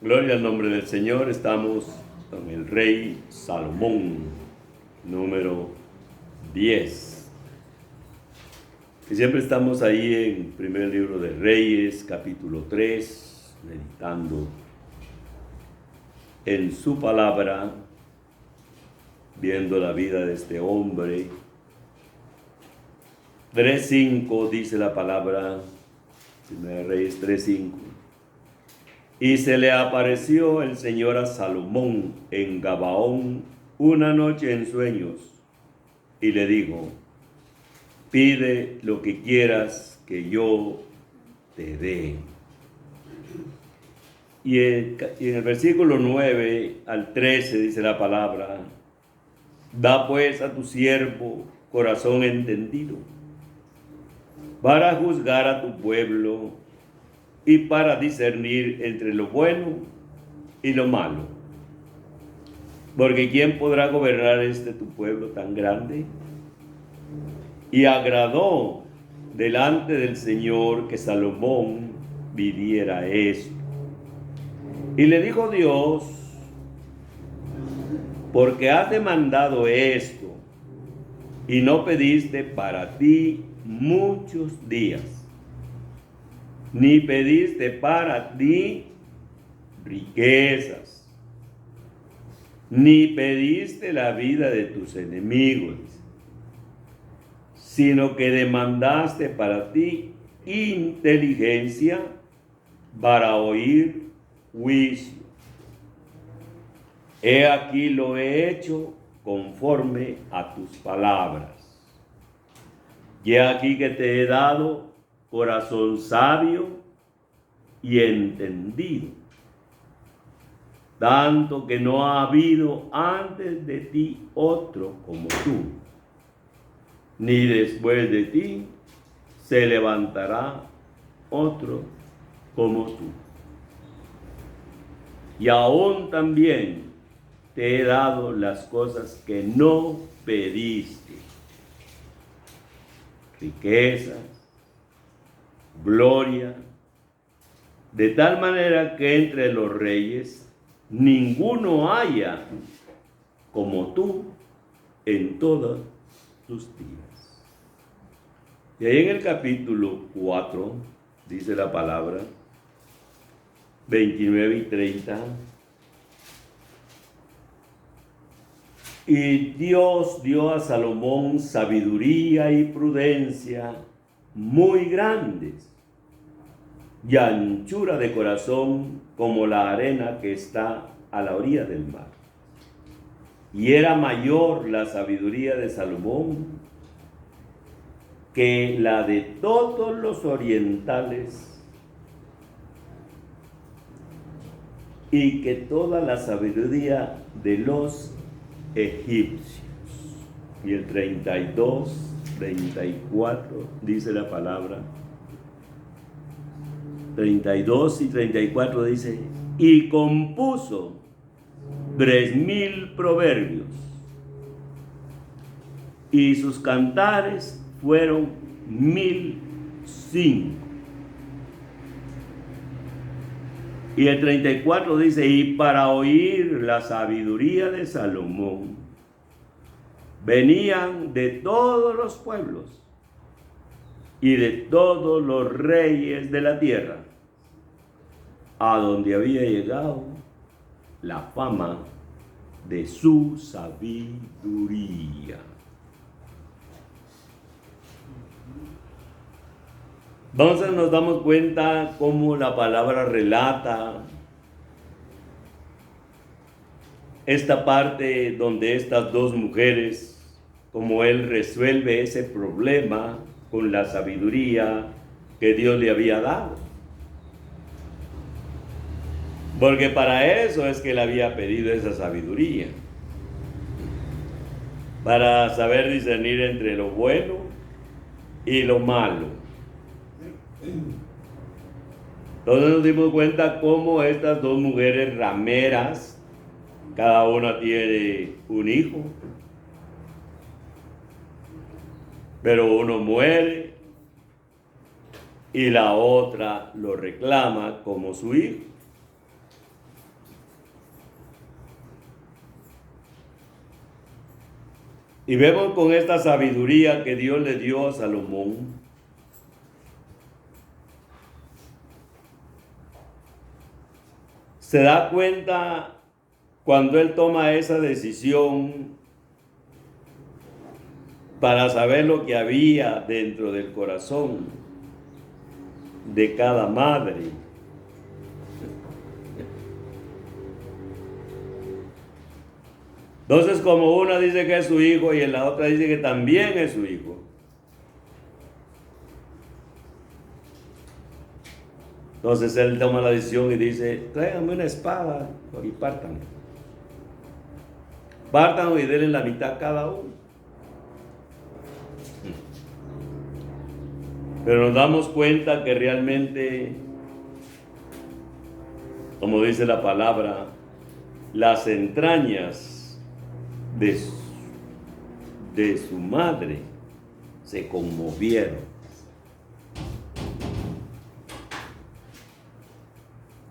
Gloria al nombre del Señor. Estamos con el rey Salomón, número 10. Y siempre estamos ahí en primer libro de Reyes, capítulo 3, meditando en su palabra, viendo la vida de este hombre. 3:5 dice la palabra, Primera Reyes 3:5. Y se le apareció el Señor a Salomón en Gabaón una noche en sueños, y le dijo: pide lo que quieras que yo te dé. Y en el versículo 9 al 13 dice la palabra: da pues a tu siervo corazón entendido, para juzgar a tu pueblo y para discernir entre lo bueno y lo malo. Porque ¿quién podrá gobernar tu pueblo tan grande? Y agradó delante del Señor que Salomón pidiera esto. Y le dijo Dios: porque has demandado esto y no pediste para ti muchos días, ni pediste para ti riquezas, ni pediste la vida de tus enemigos, sino que demandaste para ti inteligencia para oír juicio. He aquí lo he hecho conforme a tus palabras. Y he aquí que te he dado corazón sabio y entendido, tanto que no ha habido antes de ti otro como tú, ni después de ti se levantará otro como tú. Y aún también te he dado las cosas que no pediste: riquezas, gloria, de tal manera que entre los reyes ninguno haya como tú en todos tus días. Y ahí en el capítulo 4 dice la palabra, 29 y 30. Y Dios dio a Salomón sabiduría y prudencia muy grandes, y anchura de corazón como la arena que está a la orilla del mar. Y era mayor la sabiduría de Salomón que la de todos los orientales, y que toda la sabiduría de los egipcios. Y el 32, 34 dice la palabra, 32 y 34 dice: y compuso 3,000 proverbios, y sus cantares fueron 1,005. Y el 34 dice: y para oír la sabiduría de Salomón venían de todos los pueblos y de todos los reyes de la tierra, a donde había llegado la fama de su sabiduría. Entonces nos damos cuenta cómo la palabra relata esta parte donde estas dos mujeres, como él resuelve ese problema con la sabiduría que Dios le había dado. Porque para eso es que él había pedido esa sabiduría, para saber discernir entre lo bueno y lo malo. Entonces nos dimos cuenta cómo estas dos mujeres rameras, cada una tiene un hijo, pero uno muere y la otra lo reclama como su hijo. Y vemos con esta sabiduría que Dios le dio a Salomón, se da cuenta cuando él toma esa decisión para saber lo que había dentro del corazón de cada madre. Entonces, como una dice que es su hijo y la otra dice que también es su hijo, entonces él toma la decisión y dice: tráiganme una espada y pártanlo. Pártanlo y denle la mitad a cada uno. Pero nos damos cuenta que realmente, como dice la palabra, las entrañas de su madre se conmovieron.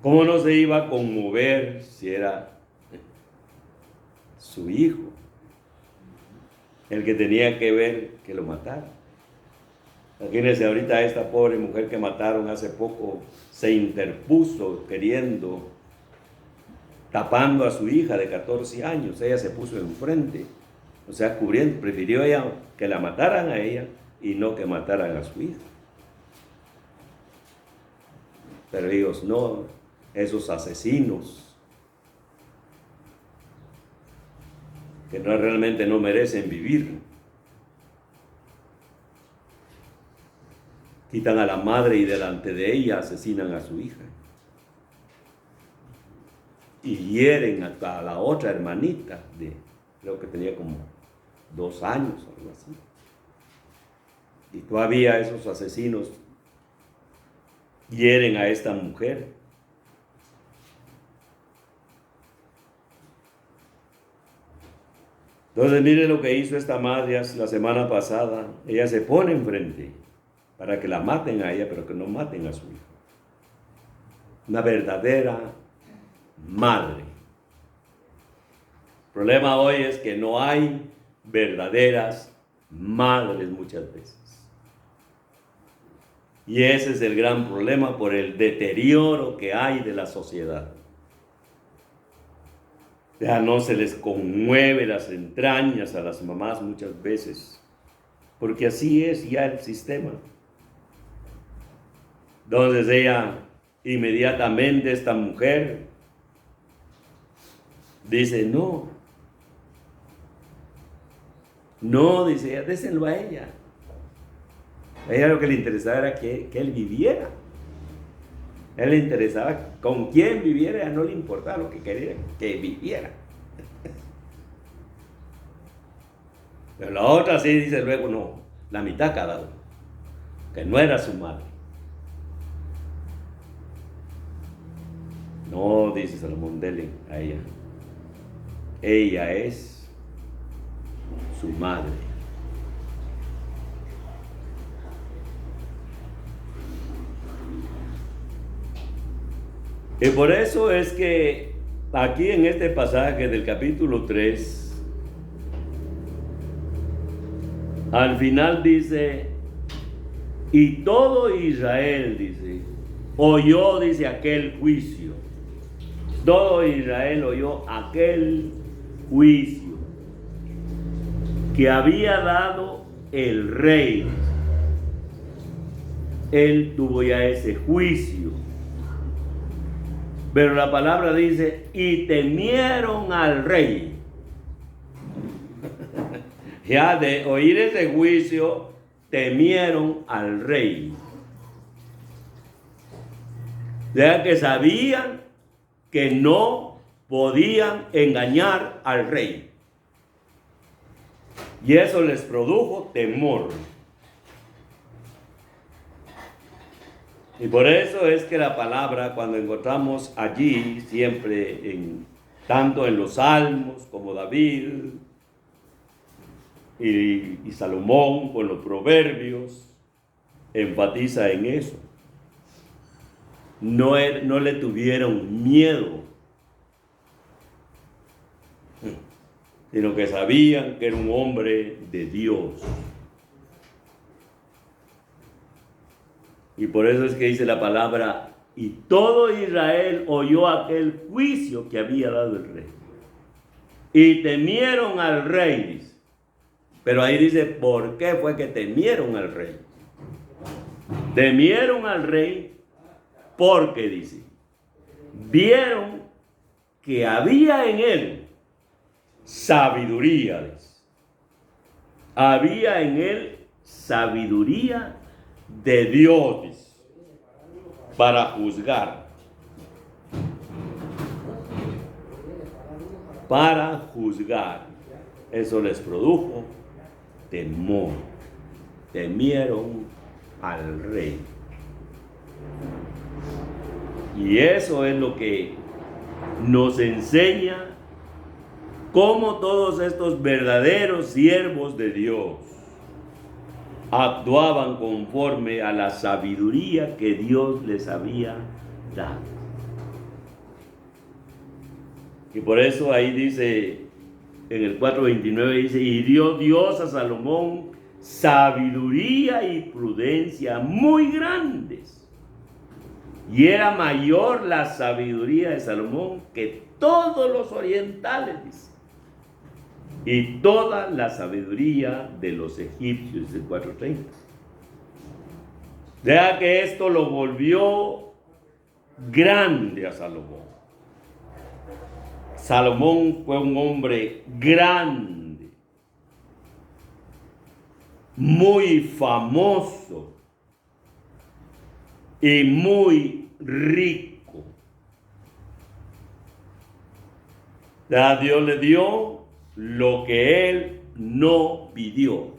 ¿Cómo no se iba a conmover si era su hijo el que tenía que ver que lo mataran? Imagínense ahorita esta pobre mujer que mataron hace poco, se interpuso queriendo, tapando a su hija de 14 años. Ella se puso enfrente, o sea, cubriendo. Prefirió ella que la mataran a ella y no que mataran a su hija. Pero ellos no, esos asesinos que realmente no merecen vivir, quitan a la madre y delante de ella asesinan a su hija. Y hieren a la otra hermanita, creo que tenía como 2 años o algo así. Y todavía esos asesinos hieren a esta mujer. Entonces mire lo que hizo esta madre la semana pasada. Ella se pone enfrente para que la maten a ella, pero que no maten a su hijo. Una verdadera madre. El problema hoy es que no hay verdaderas madres muchas veces. Y ese es el gran problema por el deterioro que hay de la sociedad. Ya no se les conmueve las entrañas a las mamás muchas veces, porque así es ya el sistema. Entonces ella, inmediatamente esta mujer, dice: no, dice ella, désenlo a ella. A ella lo que le interesaba era que él viviera. A él le interesaba con quién viviera, no le importaba, lo que quería que viviera. Pero la otra sí dice luego: no, la mitad cada uno, que no era su madre. No, dice Salomón, dele a ella. Ella es su madre. Y por eso es que aquí en este pasaje del capítulo 3, al final dice: y todo Israel, dice, oyó, dice, aquel juicio. Todo Israel oyó aquel juicio que había dado el rey. Él tuvo ya ese juicio. Pero la palabra dice: y temieron al rey. Ya de oír ese juicio, temieron al rey. Ya que sabían que no podían engañar al rey. Y eso les produjo temor. Y por eso es que la palabra, cuando encontramos allí, siempre, tanto en los Salmos como David y Salomón con los Proverbios, enfatiza en eso. No le tuvieron miedo. sino que sabían que era un hombre de Dios. Y por eso es que dice la palabra, y todo Israel oyó aquel juicio que había dado el rey. Y temieron al rey, dice. Pero ahí dice, ¿por qué fue que temieron al rey? Temieron al rey porque, dice, vieron que había en él sabiduría. Dice. Había en él sabiduría de Dios, dice, para juzgar. Para juzgar. Eso les produjo temor. Temieron al rey. Y eso es lo que nos enseña cómo todos estos verdaderos siervos de Dios actuaban conforme a la sabiduría que Dios les había dado. Y por eso ahí dice, en el 4:29 dice, y dio Dios a Salomón sabiduría y prudencia muy grandes. Y era mayor la sabiduría de Salomón que todos los orientales, dice. Y toda la sabiduría de los egipcios, del 4:30. Ya que esto lo volvió grande a Salomón. Salomón fue un hombre grande, muy famoso y muy rico. Ya Dios le dio lo que él no pidió.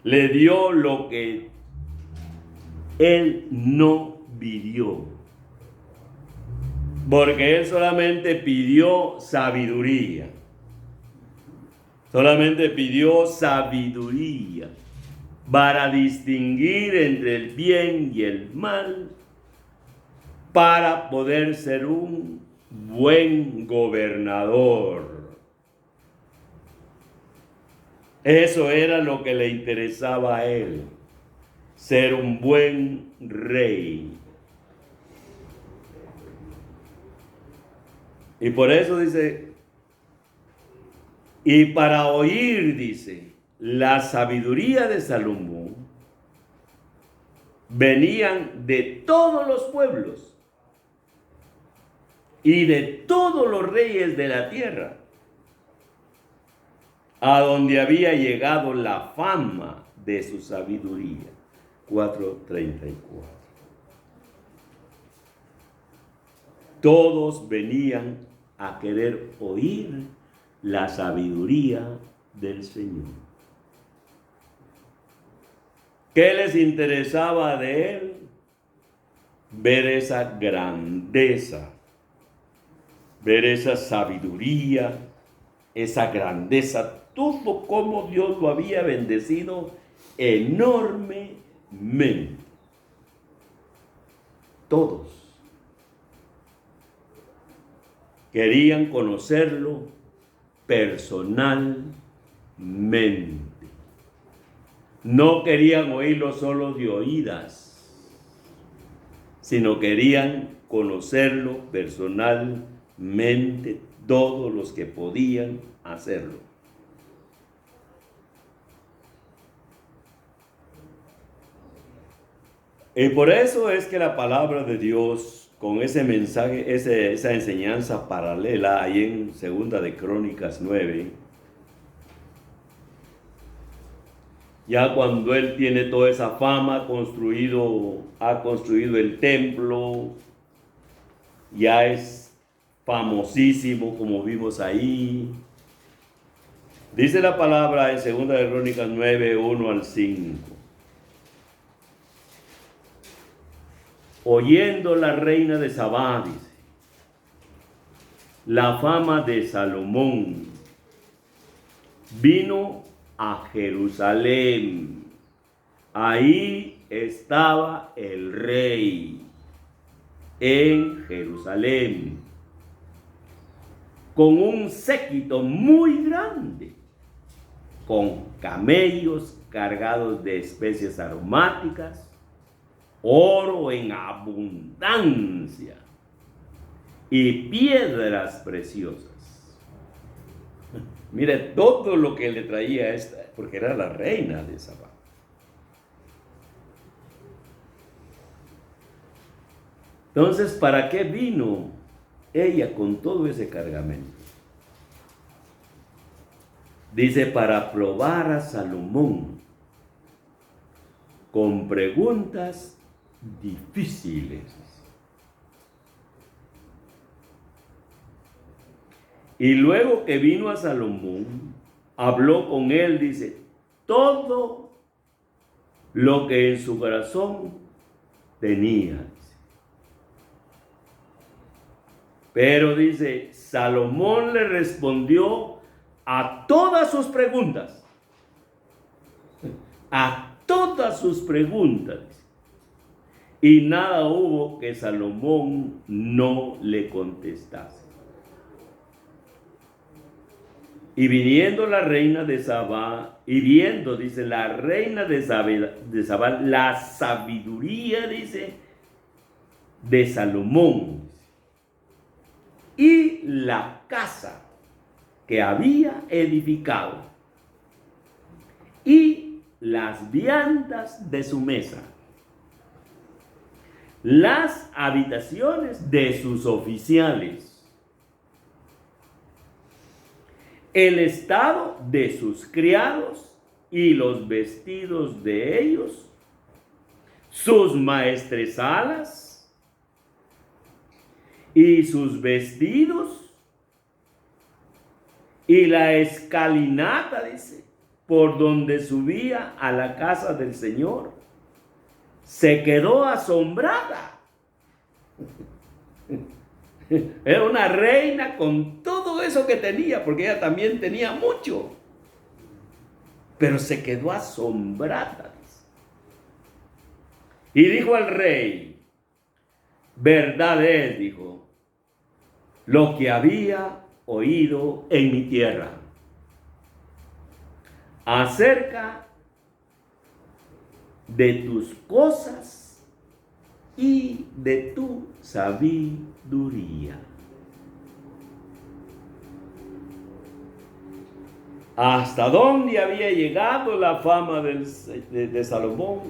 Le dio lo que él no pidió. Porque él solamente pidió sabiduría. Solamente pidió sabiduría para distinguir entre el bien y el mal, para poder ser un buen gobernador. Eso era lo que le interesaba a él, ser un buen rey. Y por eso dice, y para oír, dice, la sabiduría de Salomón, venían de todos los pueblos y de todos los reyes de la tierra, a donde había llegado la fama de su sabiduría. 4:34. Todos venían a querer oír la sabiduría del Señor. ¿Qué les interesaba de él? Ver esa grandeza, ver esa sabiduría, esa grandeza, todo como Dios lo había bendecido enormemente. Todos querían conocerlo personalmente. No querían oírlo solo de oídas, sino querían conocerlo personalmente, todos los que podían hacerlo. Y por eso es que la palabra de Dios, con ese mensaje, esa enseñanza paralela ahí en 2 de Crónicas 9, ya cuando él tiene toda esa fama, ha construido el templo, ya es famosísimo como vimos ahí. Dice la palabra en 2 de Crónicas 9, 1-5. Oyendo la reina de Sabá, dice, la fama de Salomón, vino a Jerusalén. Ahí estaba el rey, en Jerusalén, con un séquito muy grande, con camellos cargados de especies aromáticas, oro en abundancia y piedras preciosas. Mire todo lo que le traía esta, porque era la reina de Sabá. Entonces, ¿para qué vino ella con todo ese cargamento? Dice, para probar a Salomón con preguntas difíciles. Y luego que vino a Salomón, habló con él, dice, todo lo que en su corazón tenía. Pero dice, Salomón le respondió a todas sus preguntas. A todas sus preguntas. Y nada hubo que Salomón no le contestase. Y viniendo la reina de Sabá, y viendo, dice, la reina de Sabá, la sabiduría, dice, de Salomón, y la casa que había edificado, y las viandas de su mesa, las habitaciones de sus oficiales, el estado de sus criados y los vestidos de ellos, sus maestresalas y sus vestidos, y la escalinata, dice, por donde subía a la casa del Señor, se quedó asombrada. Era una reina con todo eso que tenía, porque ella también tenía mucho. Pero se quedó asombrada. Y dijo al rey, verdad es, dijo, lo que había oído en mi tierra acerca de tus cosas y de tu sabiduría. ¿Hasta dónde había llegado la fama de Salomón?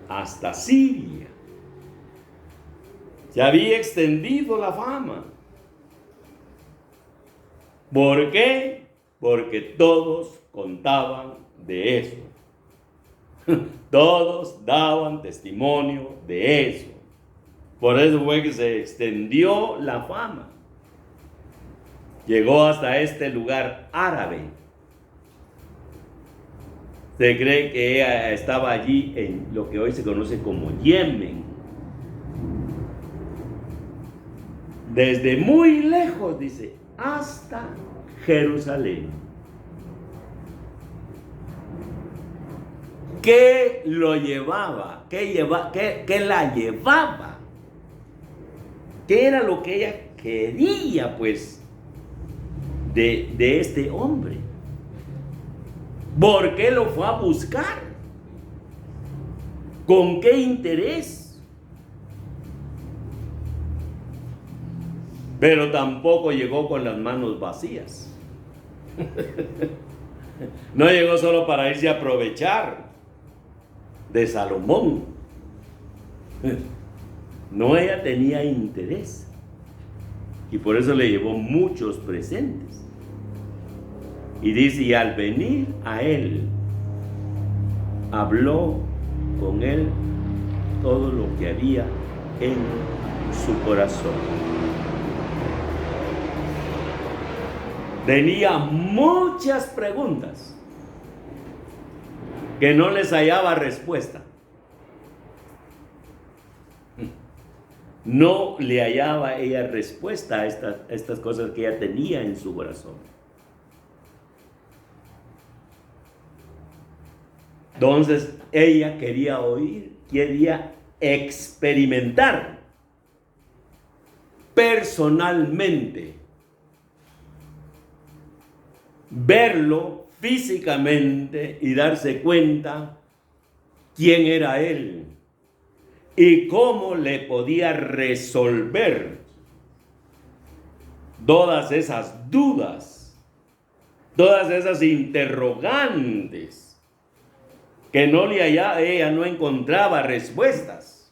Hasta Siria. Se había extendido la fama. ¿Por qué? Porque todos contaban de eso. Todos daban testimonio de eso. Por eso fue que se extendió la fama. Llegó hasta este lugar árabe. Se cree que ella estaba allí en lo que hoy se conoce como Yemen. Desde muy lejos, dice, hasta Jerusalén. ¿Qué lo llevaba? ¿Qué la llevaba? ¿Qué era lo que ella quería, pues, de este hombre? ¿Por qué lo fue a buscar? ¿Con qué interés? Pero tampoco llegó con las manos vacías. No llegó solo para irse a aprovechar de Salomón. No, ella tenía interés. Y por eso le llevó muchos presentes. Y dice, y al venir a él, habló con él todo lo que había en su corazón. Tenía muchas preguntas que no les hallaba respuesta. No le hallaba ella respuesta a estas cosas que ella tenía en su corazón. Entonces ella quería oír, quería experimentar personalmente verlo físicamente y darse cuenta quién era él y cómo le podía resolver todas esas dudas, todas esas interrogantes que ella no encontraba respuestas.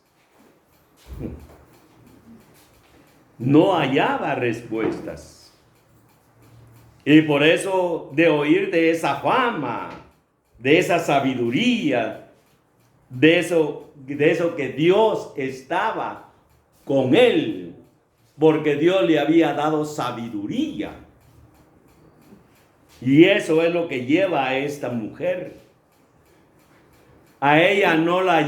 No hallaba respuestas. Y por eso, de oír de esa fama, de esa sabiduría, de eso que Dios estaba con él, porque Dios le había dado sabiduría. Y eso es lo que lleva a esta mujer. A ella no la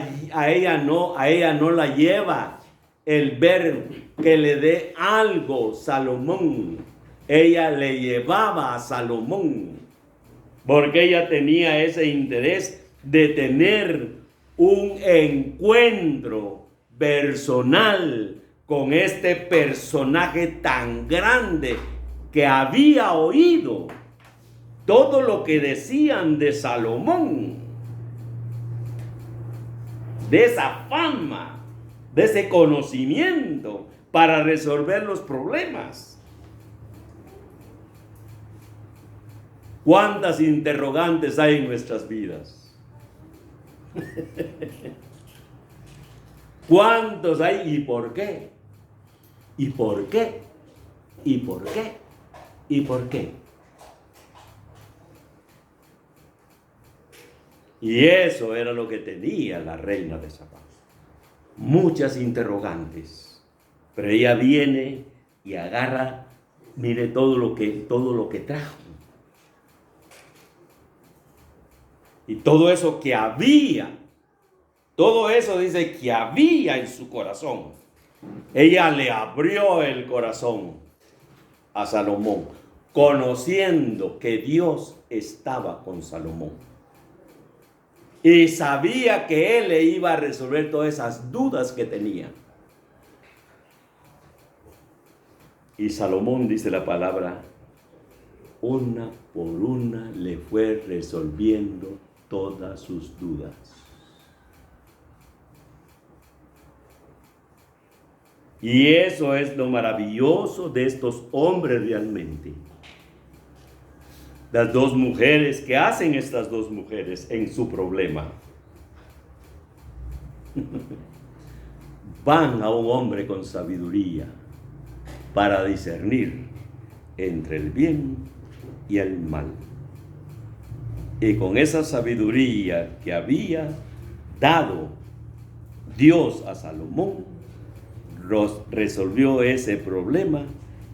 lleva el ver que le dé algo Salomón. Ella le llevaba a Salomón, porque ella tenía ese interés de tener un encuentro personal con este personaje tan grande que había oído todo lo que decían de Salomón, de esa fama, de ese conocimiento para resolver los problemas. ¿Cuántas interrogantes hay en nuestras vidas? ¿Cuántos hay? ¿Y por qué? ¿Y por qué? ¿Y por qué? ¿Y por qué? Y eso era lo que tenía la reina de Sabá. Muchas interrogantes. Pero ella viene y agarra, mire todo lo que trajo. Y todo eso que había, todo eso dice que había en su corazón. Ella le abrió el corazón a Salomón, conociendo que Dios estaba con Salomón. Y sabía que él le iba a resolver todas esas dudas que tenía. Y Salomón, dice la palabra, una por una le fue resolviendo todas sus dudas. Y eso es lo maravilloso de estos hombres realmente. Las dos mujeres, ¿qué hacen estas dos mujeres en su problema? Van a un hombre con sabiduría para discernir entre el bien y el mal. Y con esa sabiduría que había dado Dios a Salomón, resolvió ese problema.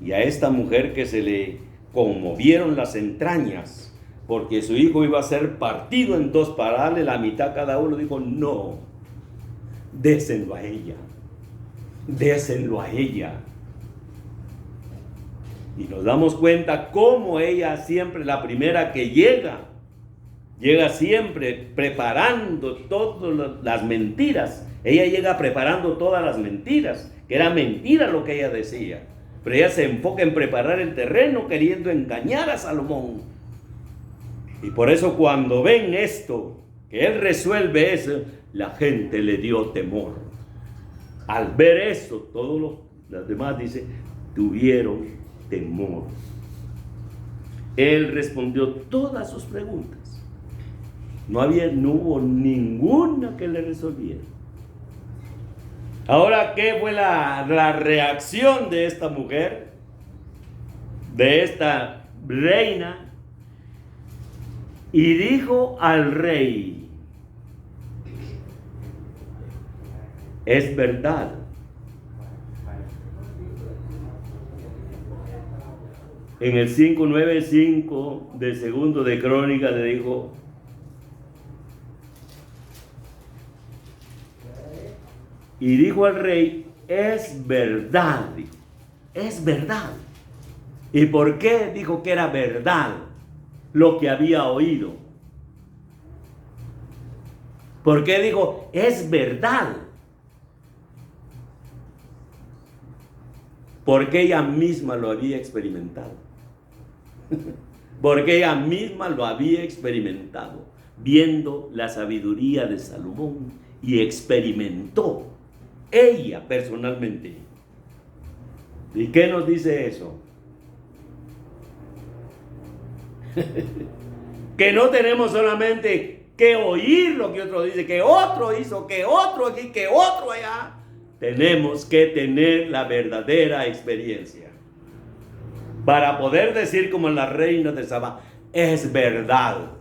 Y a esta mujer que se le conmovieron las entrañas porque su hijo iba a ser partido en dos para darle la mitad a cada uno, dijo: no, désenlo a ella, désenlo a ella. Y nos damos cuenta cómo ella siempre, la primera que llega siempre preparando todas las mentiras. Ella llega preparando todas las mentiras, que era mentira lo que ella decía. Pero ella se enfoca en preparar el terreno queriendo engañar a Salomón. Y por eso cuando ven esto, que él resuelve eso, la gente le dio temor. Al ver eso, todos los demás dicen, tuvieron temor. Él respondió todas sus preguntas. No hubo ninguna que le resolviera. Ahora, ¿qué fue la reacción de esta mujer? De esta reina. Y dijo al rey: es verdad. En el 5:9-5 de segundo de Crónica le dijo: y dijo al rey, es verdad, dijo, es verdad. ¿Y por qué dijo que era verdad lo que había oído? ¿Por qué dijo, es verdad? Porque ella misma lo había experimentado. porque ella misma lo había experimentado, viendo la sabiduría de Salomón, y experimentó ella personalmente. ¿Y qué nos dice eso? Que no tenemos solamente que oír lo que otro dice, que otro hizo, que otro aquí, que otro allá. Tenemos que tener la verdadera experiencia para poder decir como la reina de Saba, es verdad,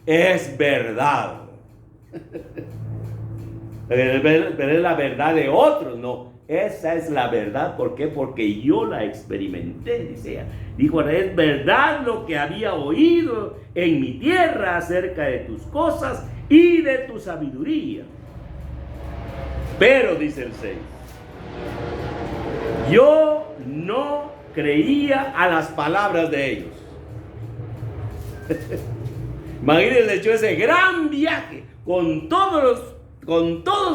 es verdad. Pero es la verdad de otros, no. Esa es la verdad. ¿Por qué? Porque yo la experimenté, dice ella. Dijo, es verdad lo que había oído en mi tierra acerca de tus cosas y de tu sabiduría. Pero, dice el 6, yo no creía a las palabras de ellos. Imagínense, hecho ese gran viaje con todos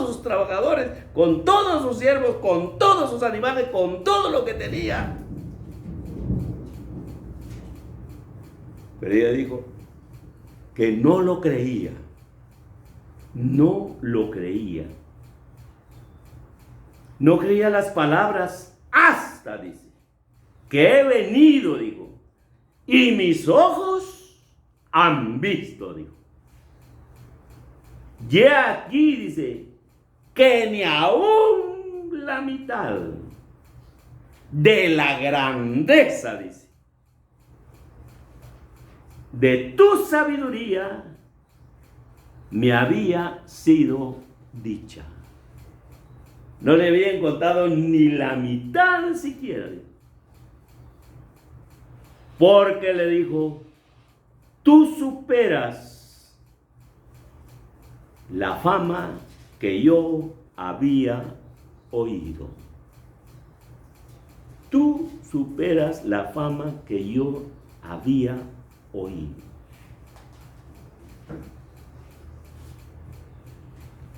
sus trabajadores, con todos sus siervos, con todos sus animales, con todo lo que tenía. Pero ella dijo que no lo creía. No lo creía. No creía las palabras hasta, dice, que he venido, dijo, y mis ojos han visto, dijo. Y aquí, dice, que ni aún la mitad de la grandeza, dice, de tu sabiduría me había sido dicha. No le habían contado ni la mitad siquiera. Porque le dijo, tú superas la fama que yo había oído. Tú superas la fama que yo había oído.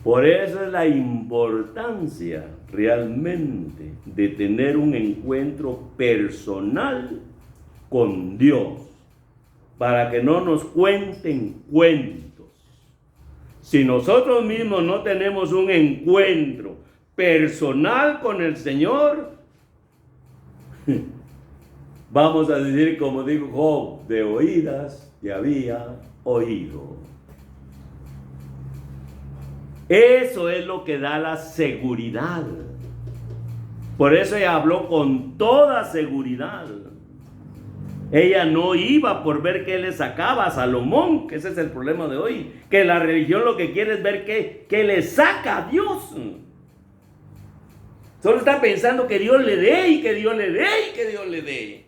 Por eso es la importancia realmente de tener un encuentro personal con Dios, para que no nos cuenten cuentos. Si nosotros mismos no tenemos un encuentro personal con el Señor, vamos a decir como dijo Job, de oídas te había oído. Eso es lo que da la seguridad. Por eso ella habló con toda seguridad. Ella no iba por ver qué le sacaba a Salomón, que ese es el problema de hoy, que la religión lo que quiere es ver qué le saca a Dios. Solo está pensando que Dios le dé y que Dios le dé y que Dios le dé.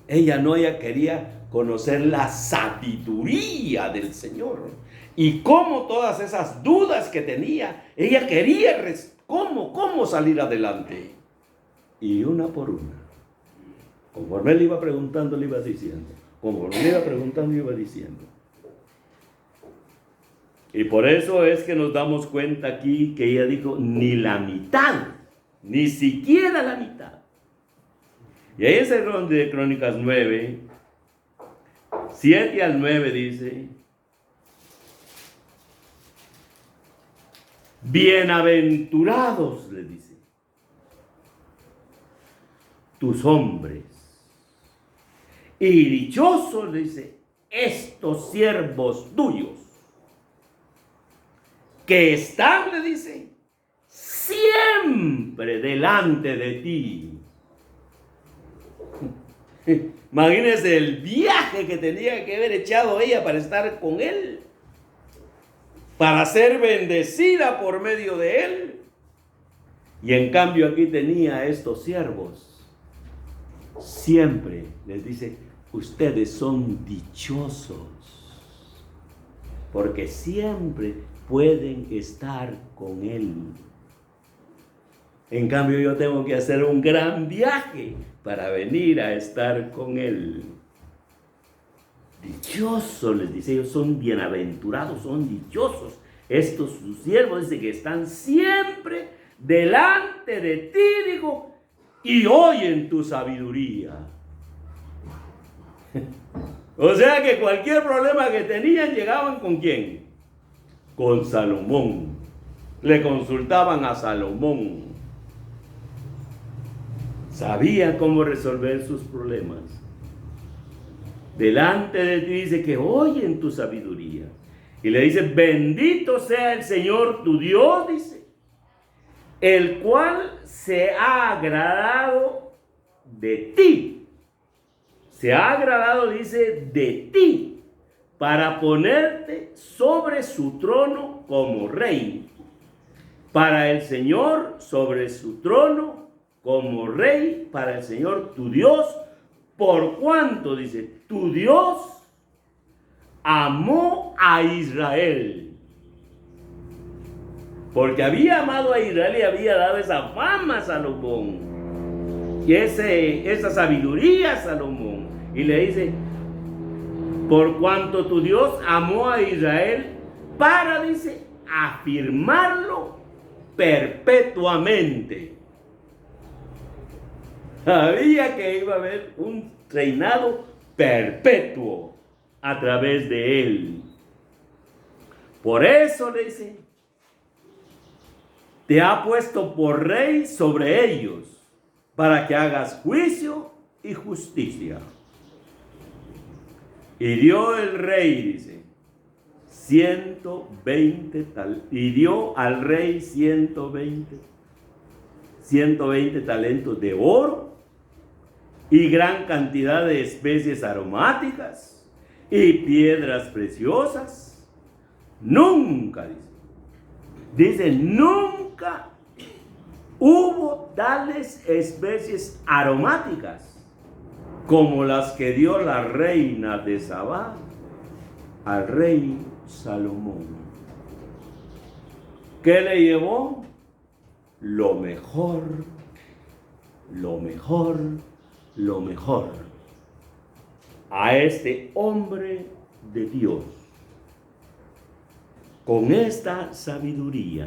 Ella quería conocer la sabiduría del Señor. Y cómo todas esas dudas que tenía, ella quería cómo salir adelante. Y una por una, conforme él iba preguntando, le iba diciendo. Conforme él iba preguntando, iba diciendo. Y por eso es que nos damos cuenta aquí que ella dijo, ni la mitad, ni siquiera la mitad. Y ahí en Segunda de Crónicas 9, 7 al 9 dice, bienaventurados, le dice, tus hombres, y dichosos, le dice, estos siervos tuyos, que están, le dice, siempre delante de ti. Imagínense el viaje que tenía que haber echado ella para estar con él, para ser bendecida por medio de él. Y en cambio aquí tenía a estos siervos. Siempre les dice, ustedes son dichosos, porque siempre pueden estar con él. En cambio yo tengo que hacer un gran viaje para venir a estar con él. Dichosos, les dice, ellos son bienaventurados, son dichosos. Estos sus siervos, dice que están siempre delante de ti, digo, y oyen tu sabiduría. O sea que cualquier problema que tenían llegaban ¿con quién? Con Salomón. Le consultaban a Salomón. Sabía cómo resolver sus problemas. Delante de ti dice que oyen tu sabiduría. Y le dice, bendito sea el Señor tu Dios, dice, el cual se ha agradado de ti. Se ha agradado, dice, de ti, para ponerte sobre su trono como rey. Para el Señor sobre su trono como rey, para el Señor tu Dios, por cuanto, dice, tu Dios amó a Israel. Porque había amado a Israel y había dado esa fama a Salomón. Y esa sabiduría a Salomón. Y le dice, por cuanto tu Dios amó a Israel, para, dice, afirmarlo perpetuamente. Sabía que iba a haber un reinado perpetuo a través de él. Por eso le dice, te ha puesto por rey sobre ellos, para que hagas juicio y justicia. Y dio el rey, dice, 120 y dio al rey 120 talentos de oro y gran cantidad de especies aromáticas y piedras preciosas. Nunca, dice, nunca hubo tales especies aromáticas como las que dio la reina de Sabá al rey Salomón. ¿Qué le llevó? Lo mejor, lo mejor, lo mejor a este hombre de Dios. Con esta sabiduría.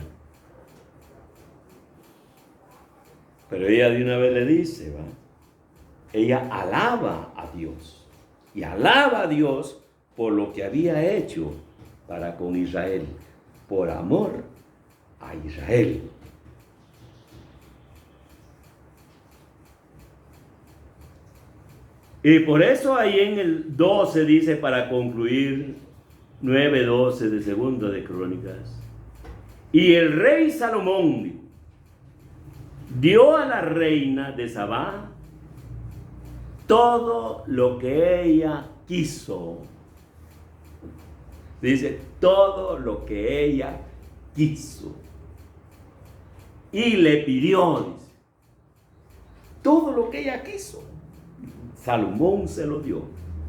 Pero ella de una vez le dice, ¿va? Ella alaba a Dios. Y alaba a Dios por lo que había hecho para con Israel. Por amor a Israel. Y por eso ahí en el 12 dice, para concluir, 9:12 de Segunda de Crónicas. Y el rey Salomón dio a la reina de Sabá todo lo que ella quiso. Dice, todo lo que ella quiso. Y le pidió, dice, todo lo que ella quiso. Salomón se lo dio.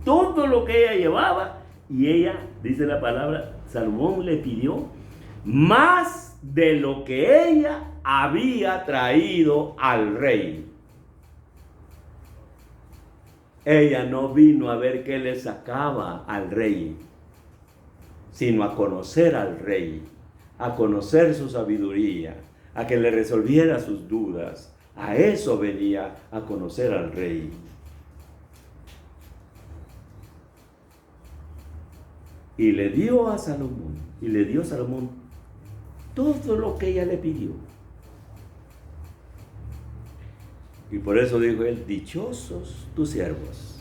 Todo lo que ella llevaba. Y ella, dice la palabra, Salomón le pidió más de lo que ella había traído al rey. Ella no vino a ver qué le sacaba al rey, sino a conocer al rey, a conocer su sabiduría, a que le resolviera sus dudas. A eso venía, a conocer al rey. Y le dio a Salomón, y le dio a Salomón todo lo que ella le pidió. Y por eso dijo él, dichosos tus siervos.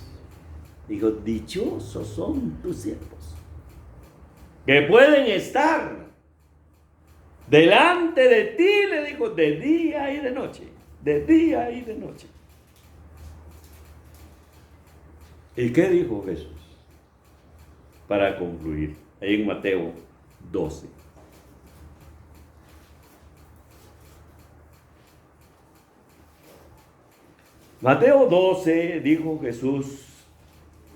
Dijo, dichosos son tus siervos, que pueden estar delante de ti, le dijo, de día y de noche. De día y de noche. ¿Y qué dijo Jesús? Para concluir, ahí en Mateo 12. Mateo 12, dijo Jesús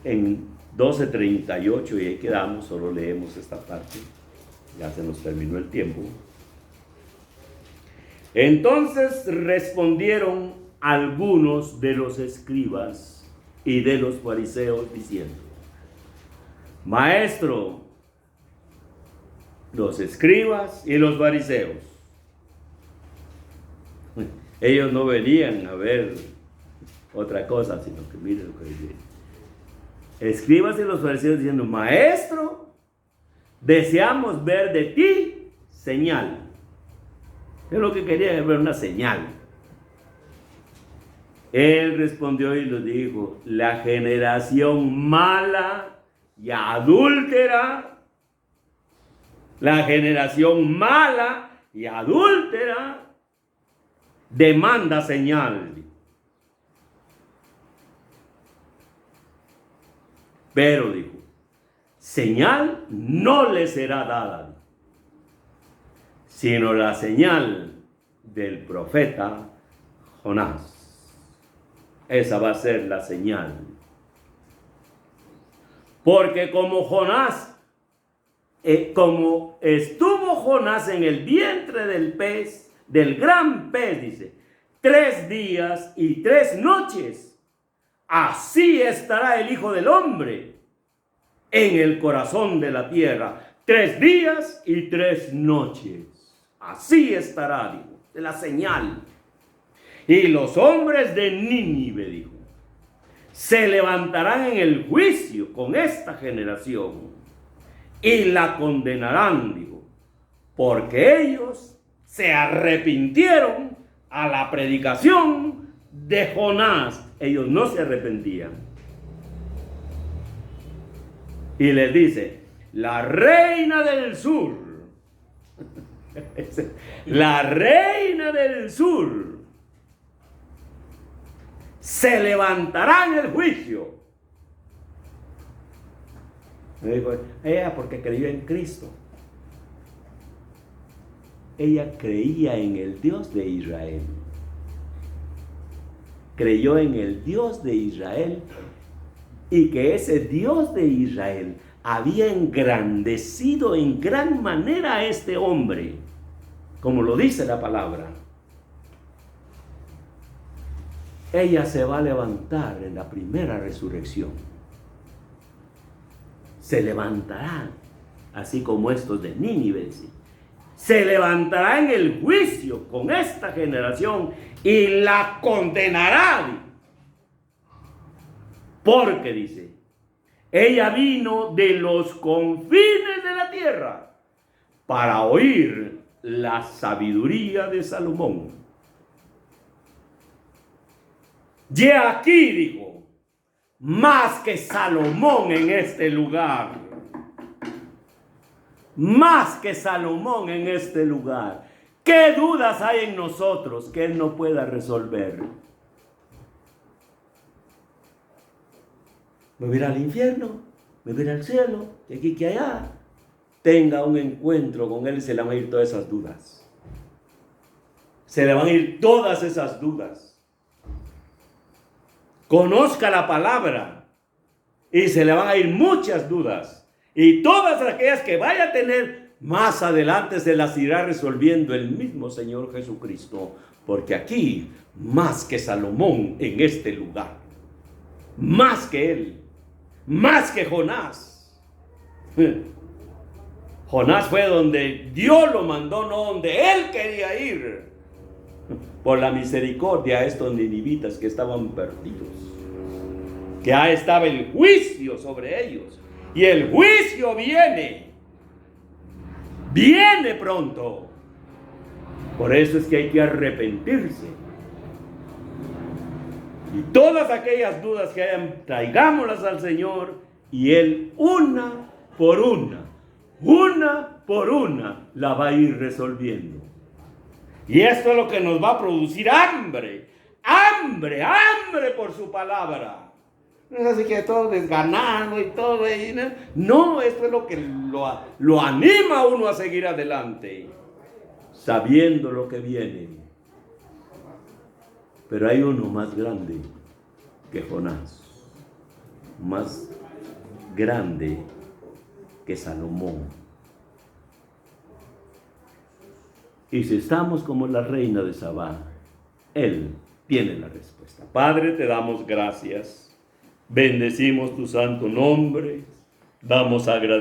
en 12:38, y ahí quedamos, solo leemos esta parte, ya se nos terminó el tiempo. Entonces respondieron algunos de los escribas y de los fariseos diciendo, Maestro, los escribas y los fariseos, ellos no venían a ver otra cosa, sino que miren lo que dicen. Escribas y los fariseos diciendo: Maestro, deseamos ver de ti señal. Es lo que querían, ver una señal. Él respondió y les dijo: la generación mala y adúltera, la generación mala y adúltera demanda señal. Pero dijo: señal no le será dada, sino la señal del profeta Jonás. Esa va a ser la señal. Porque como Jonás, como estuvo Jonás en el vientre del pez, del gran pez, dice, 3 días y 3 noches, así estará el Hijo del Hombre en el corazón de la tierra. 3 días y 3 noches. Así estará, dijo, de la señal. Y los hombres de Nínive, dijo, se levantarán en el juicio con esta generación y la condenarán, dijo, porque ellos se arrepintieron a la predicación de Jonás. Ellos no se arrepentían. Y les dice: la reina del sur, la reina del sur se levantará en el juicio. Me dijo: ella porque creyó en Cristo. Ella creía en el Dios de Israel. Creyó en el Dios de Israel, y que ese Dios de Israel había engrandecido en gran manera a este hombre, como lo dice la palabra. Ella se va a levantar en la primera resurrección. Se levantará, así como estos de Nínive. Se levantará en el juicio con esta generación y la condenará. Porque, dice, ella vino de los confines de la tierra para oír la sabiduría de Salomón. Y aquí, dijo, más que Salomón en este lugar. Más que Salomón en este lugar. ¿Qué dudas hay en nosotros que él no pueda resolver? Me voy a ir al infierno, me voy a ir al cielo, de aquí que allá. Tenga un encuentro con él y se le van a ir todas esas dudas. Se le van a ir todas esas dudas. Conozca la palabra y se le van a ir muchas dudas. Y todas aquellas que vaya a tener más adelante se las irá resolviendo el mismo Señor Jesucristo. Porque aquí, más que Salomón en este lugar, más que él, más que Jonás. Jonás fue donde Dios lo mandó, no donde él quería ir. Por la misericordia a estos ninivitas que estaban perdidos. Que ahí estaba el juicio sobre ellos. Y el juicio viene. Viene pronto. Por eso es que hay que arrepentirse. Y todas aquellas dudas que hayan, traigámoslas al Señor. Y Él una por una la va a ir resolviendo. Y esto es lo que nos va a producir hambre por su palabra. No es así que todo desganado y todo. No, esto es lo que lo anima a uno a seguir adelante, sabiendo lo que viene. Pero hay uno más grande que Jonás, más grande que Salomón. Y si estamos como la reina de Sabá, Él tiene la respuesta. Padre, te damos gracias. Bendecimos tu santo nombre. Damos agradecimiento.